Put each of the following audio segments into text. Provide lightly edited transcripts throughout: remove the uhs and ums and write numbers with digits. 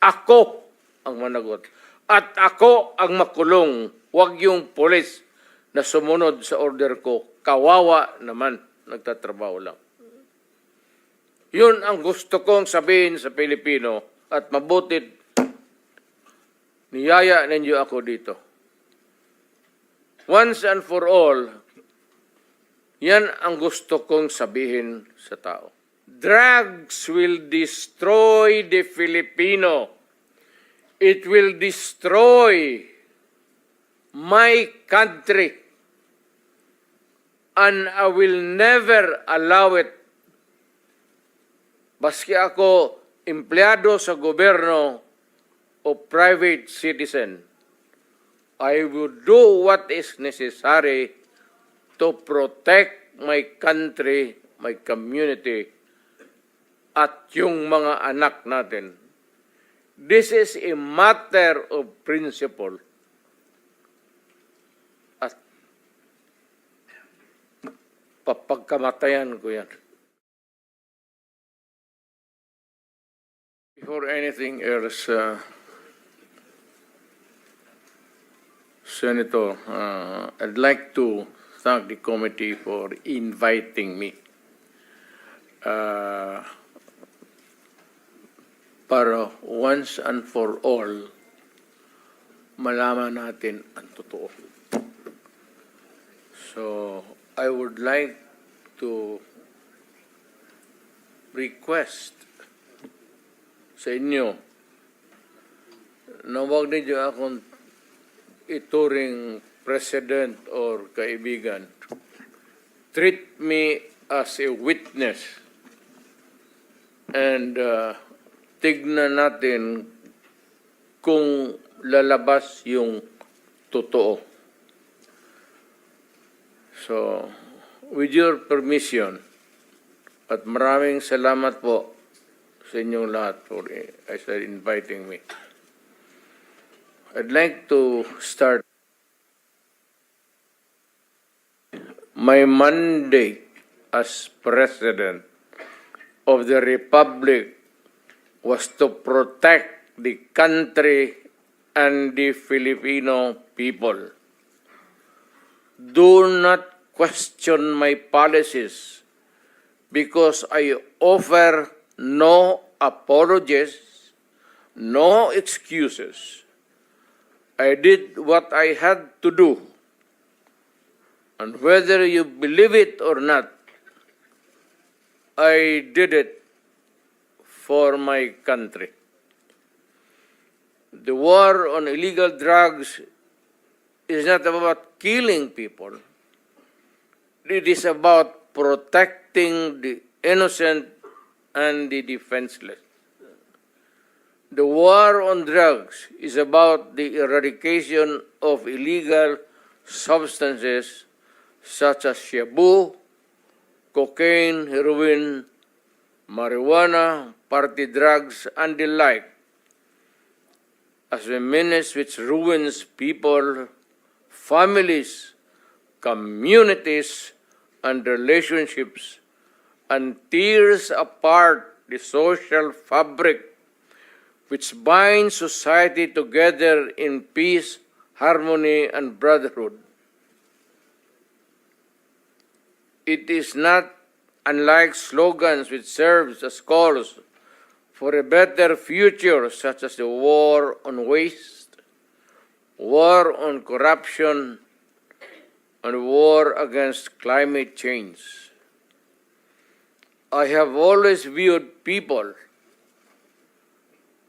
ako ang managot. At ako ang makulong. Huwag yung pulis na sumunod sa order ko. Kawawa naman, nagtatrabaho lang. Yun ang gusto kong sabihin sa Pilipino at mabutit niyaya ninyo ako dito. Once and for all, yan ang gusto kong sabihin sa tao. Drugs will destroy the Filipino. It will destroy my country. And I will never allow it. Baski ako empleyado sa gobyerno o private citizen, I will do what is necessary to protect my country, my community, at yung mga anak natin. This is a matter of principle. At papagkamatayan ko yan. Before anything else, Senator, I'd like to thank the committee for inviting me para once and for all malaman natin ang totoo. So, I would like to request sa inyo na huwag ninyo akong ituring president or kaibigan. Treat me as a witness and tignan natin kung lalabas yung totoo. So, with your permission, at maraming salamat po sa inyong lahat for inviting me. I'd like to start. My mandate as President of the Republic was to protect the country and the Filipino people. Do not question my policies because I offer no apologies, no excuses. I did what I had to do. And whether you believe it or not, I did it for my country. The war on illegal drugs is not about killing people. It is about protecting the innocent and the defenseless. The war on drugs is about the eradication of illegal substances such as shabu, cocaine, heroin, marijuana, party drugs, and the like, as a menace which ruins people, families, communities, and relationships, and tears apart the social fabric which binds society together in peace, harmony, and brotherhood. It is not unlike slogans which serves as calls for a better future, such as the war on waste, war on corruption, and war against climate change. I have always viewed people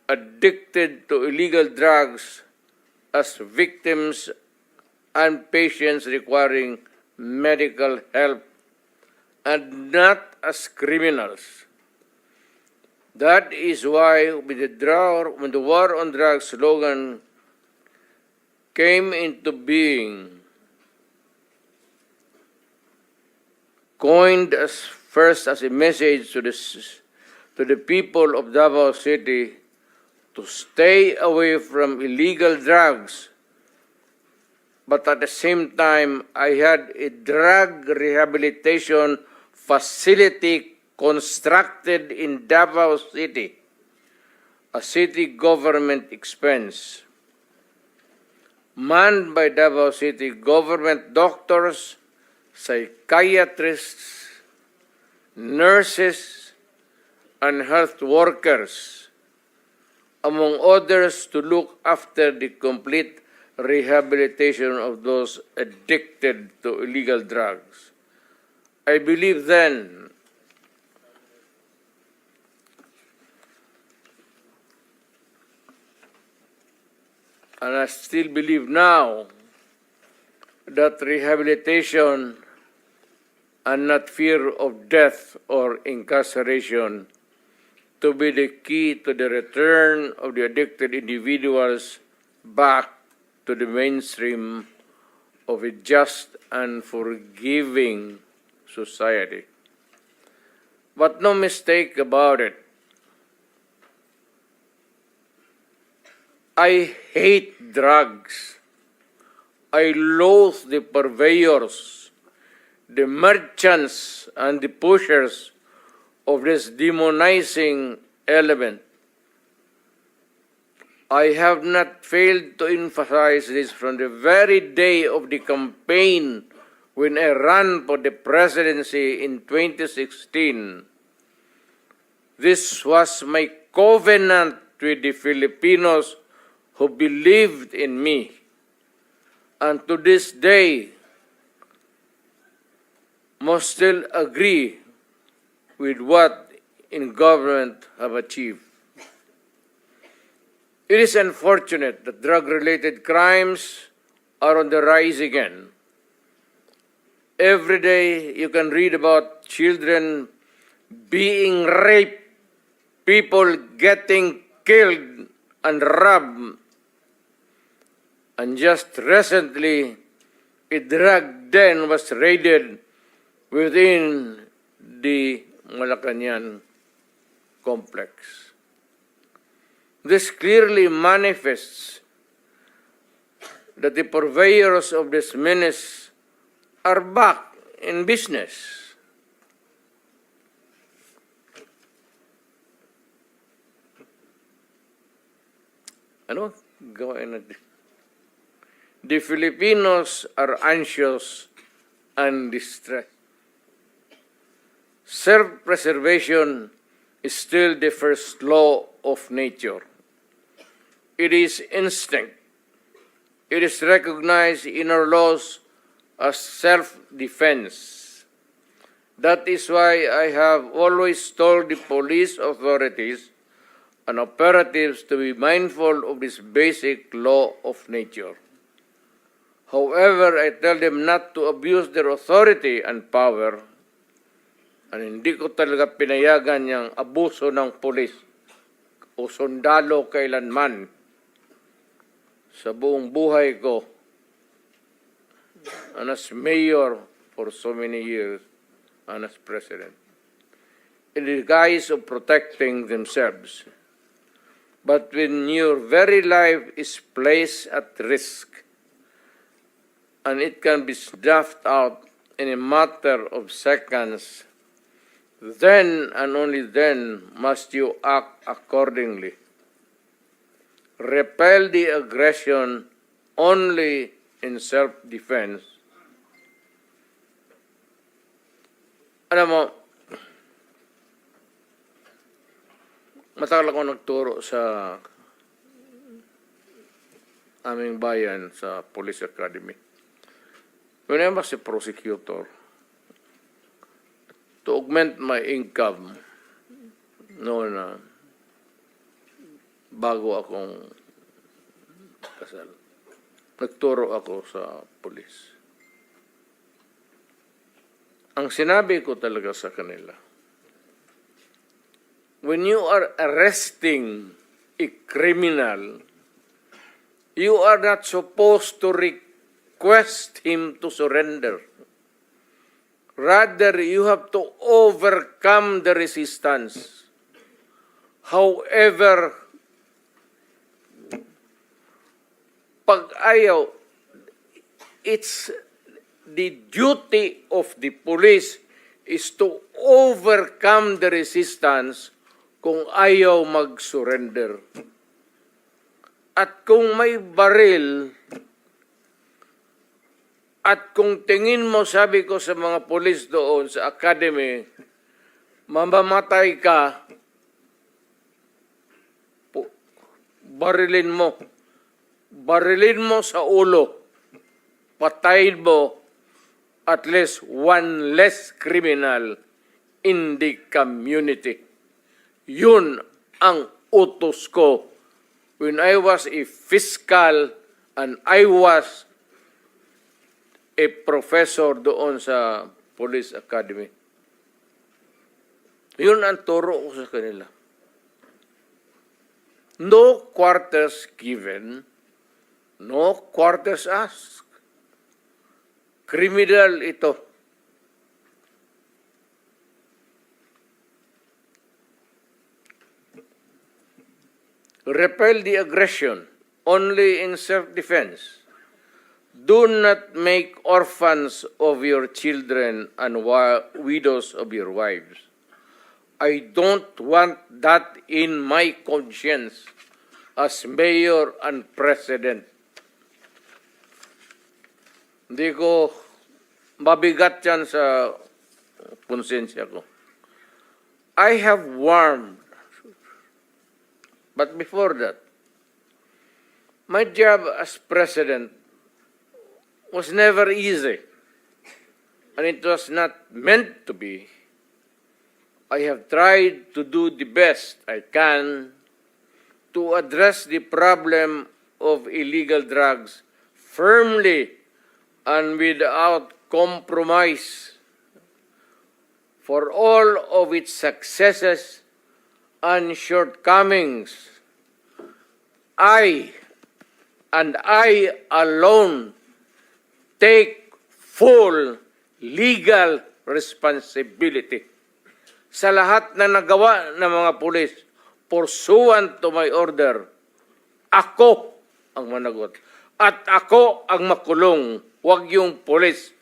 addicted to illegal drugs as victims and patients requiring medical help and not as criminals. That is why when the war on drugs slogan came into being, coined first as a message to the people of Davao City to stay away from illegal drugs, but at the same time, I had a drug rehabilitation facility constructed in Davao City a city government expense, manned by Davao City government doctors, psychiatrists, nurses, and health workers, among others, to look after the complete rehabilitation of those addicted to illegal drugs. I believe then and I still believe now that rehabilitation and not fear of death or incarceration to be the key to the return of the addicted individuals back to the mainstream of a just and forgiving society. But no mistake about it, I hate drugs. I loathe the purveyors, the merchants, and the pushers of this demonizing element. I have not failed to emphasize this from the very day of the campaign when I ran for the presidency in 2016. This was my covenant with the Filipinos who believed in me. And to this day, must still agree with what in government have achieved. It is unfortunate that drug-related crimes are on the rise again. Every day you can read about children being raped, people getting killed and robbed. And just recently, a drug den was raided within the Malacañang complex. This clearly manifests that the purveyors of this menace are back in business. Ano? Gawain natin. The Filipinos are anxious and distressed. Self-preservation is still the first law of nature. It is instinct. It is recognized in our laws as self-defense. That is why I have always told the police authorities and operatives to be mindful of this basic law of nature. However, I tell them not to abuse their authority and power, and hindi ko talaga pinayagan yung abuso ng pulis o sundalo kailanman sa buong buhay ko and as mayor for so many years and as president, in the guise of protecting themselves. But when your very life is placed at risk, and it can be snuffed out in a matter of seconds, then and only then must you act accordingly. Repel the aggression only in self-defense. Alam mo, matagal ako nagturo sa aming bayan sa Police Academy. When I was a prosecutor, to augment my income, noon na bago akong kasal, nagturo ako sa pulis. Ang sinabi ko talaga sa kanila, when you are arresting a criminal, you are not supposed to request him to surrender. Rather, you have to overcome the resistance. However, pag ayaw, it's the duty of the police is to overcome the resistance kung ayaw mag-surrender. At kung may baril, at kung tingin mo, sabi ko sa mga pulis doon sa academy, mamamatay ka, barilin mo. Barilin mo sa ulo. Patayin mo at least one less criminal in the community. Yun ang utos ko when I was a fiscal and I was a professor doon sa Police Academy. Yun ang turo ko sa kanila. No quarters given, no quarters asked. Criminal ito. Repel the aggression only in self-defense. Do not make orphans of your children and widows of your wives. I don't want that in my conscience as mayor and president. Hindi ko mabigat yan sa konsensya ko. I have warned, but before that, my job as president was never easy, and it was not meant to be. I have tried to do the best I can to address the problem of illegal drugs firmly and without compromise. For all of its successes and shortcomings, I alone take full legal responsibility sa lahat na nagawa ng mga pulis pursuant to my order. Ako ang managot. At ako ang makulong. Huwag yung pulis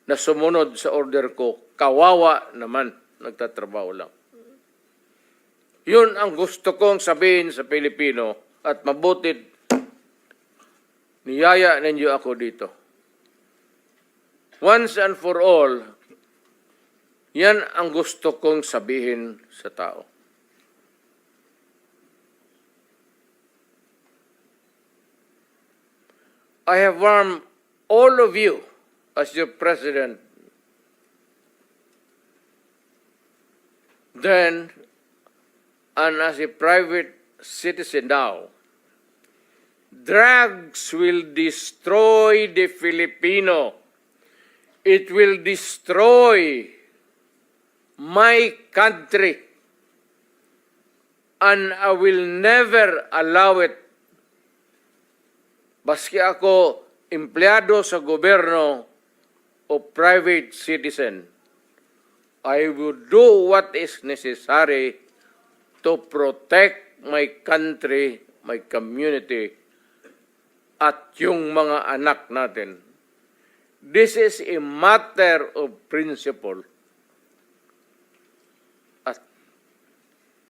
na sumunod sa order ko. Kawawa naman, nagtatrabaho lang. Yun ang gusto kong sabihin sa Pilipino at mabutit niyaya ninyo ako dito. Once and for all, yan ang gusto kong sabihin sa tao. I have warned all of you as your president then and as a private citizen now. Drugs will destroy the Filipino. It will destroy my country, and I will never allow it. Baski ako empleyado sa gobyerno o private citizen, I will do what is necessary to protect my country, my community, at yung mga anak natin. This is a matter of principle.